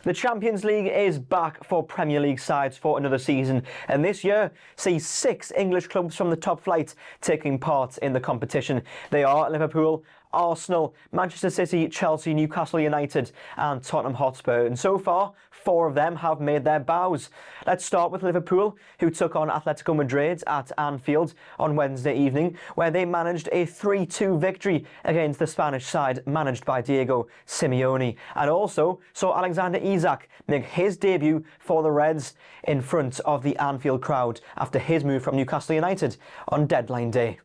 The Champions League is back for Premier League sides for another season, and this year sees 6 English clubs from the top flight taking part in the competition. They are Liverpool, Arsenal, Manchester City, Chelsea, Newcastle United and Tottenham Hotspur, and so far 4 of them have made their bows. Let's start with Liverpool, who took on Atletico Madrid at Anfield on Wednesday evening, where they managed a 3-2 victory against the Spanish side managed by Diego Simeone, and also saw Alexander Isak make his debut for the Reds in front of the Anfield crowd after his move from Newcastle United on deadline day.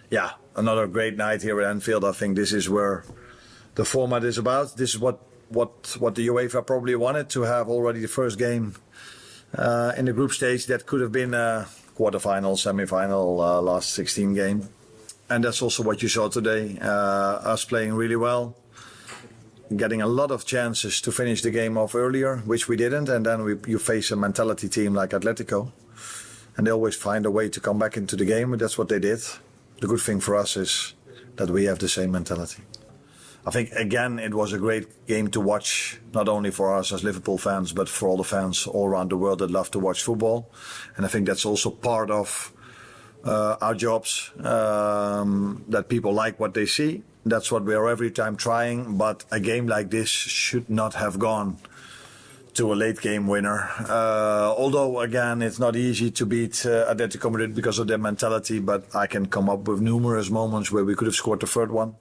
Yeah, another great night here at Anfield. I think this is where the format is about. This is what the UEFA probably wanted, to have already the first game in the group stage that could have been a quarter-final, semi-final, last 16 game. And that's also what you saw today, us playing really well, getting a lot of chances to finish the game off earlier, which we didn't, and then you face a mentality team like Atletico, and they always find a way to come back into the game, and that's what they did. The good thing for us is that we have the same mentality. I think, again, it was a great game to watch, not only for us as Liverpool fans, but for all the fans all around the world that love to watch football. And I think that's also part of our jobs, that people like what they see. That's what we are every time trying. But a game like this should not have gone to a late game winner. Although, again, it's not easy to beat Atletico Madrid because of their mentality, but I can come up with numerous moments where we could have scored the third one.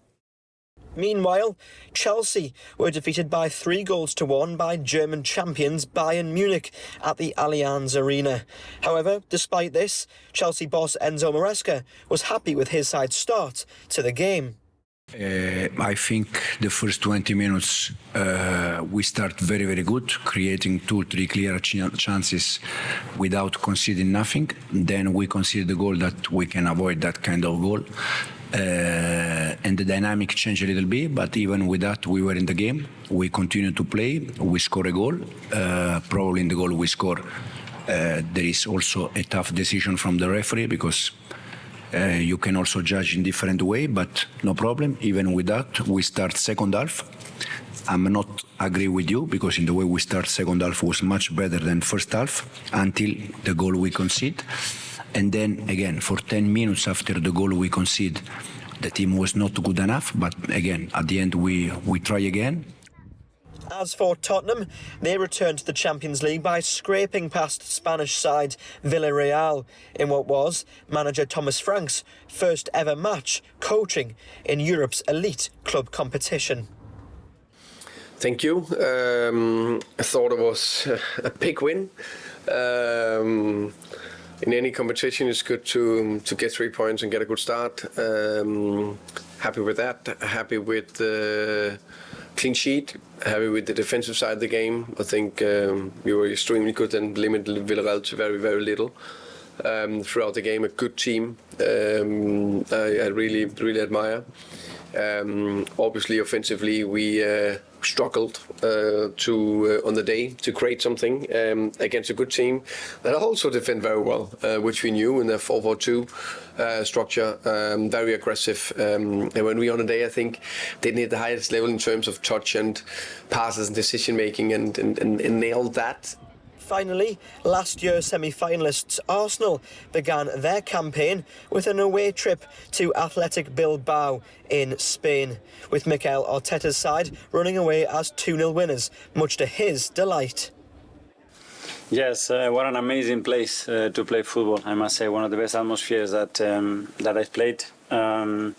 Meanwhile, Chelsea were defeated by 3-1 by German champions Bayern Munich at the Allianz Arena. However, despite this, Chelsea boss Enzo Maresca was happy with his side's start to the game. I think the first 20 minutes we start very, very good, creating 2-3 clear chances without conceding nothing. Then we concede the goal that we can avoid that kind of goal. And the dynamic changed a little bit, but even with that we were in the game. We continued to play, we score a goal. Probably in the goal we score there is also a tough decision from the referee, because you can also judge in different way, but no problem. Even with that, we start second half. I'm not agree with you, because in the way we start second half was much better than first half until the goal we concede. And then again, for 10 minutes after the goal we concede, the team was not good enough. But again, at the end, we try again. As for Tottenham, they returned to the Champions League by scraping past Spanish side Villarreal in what was manager Thomas Frank's first ever match coaching in Europe's elite club competition. Thank you. I thought it was a big win. In any competition, it's good to get 3 points and get a good start. Happy with that. Happy with the clean sheet. Happy with the defensive side of the game. I think we were extremely good and limited Villarreal to very, very little. Throughout the game, a good team. I really, really admire. Obviously, offensively, we struggled on the day to create something against a good team that also defend very well, which we knew in the 4-4-2 structure, very aggressive. And when we on the day, I think they need the highest level in terms of touch and passes and decision making, and nailed that. Finally, last year's semi-finalists Arsenal began their campaign with an away trip to Athletic Bilbao in Spain, with Mikel Arteta's side running away as 2-0 winners, much to his delight. Yes, what an amazing place to play football. I must say, one of the best atmospheres that I've played. A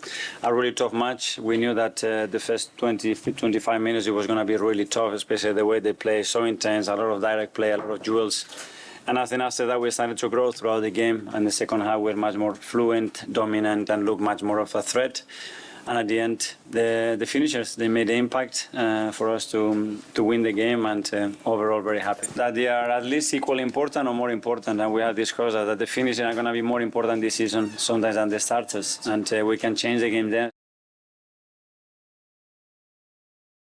really tough match. We knew that the first 20-25 minutes it was going to be really tough, especially the way they play, so intense, a lot of direct play, a lot of duels. And I think after that we started to grow throughout the game, and the second half we were much more fluent, dominant, and looked much more of a threat. And at the end, the finishers, they made the impact for us to win the game, and overall very happy. That they are at least equally important or more important, and we have discussed that the finishers are going to be more important this season sometimes than the starters, and we can change the game there.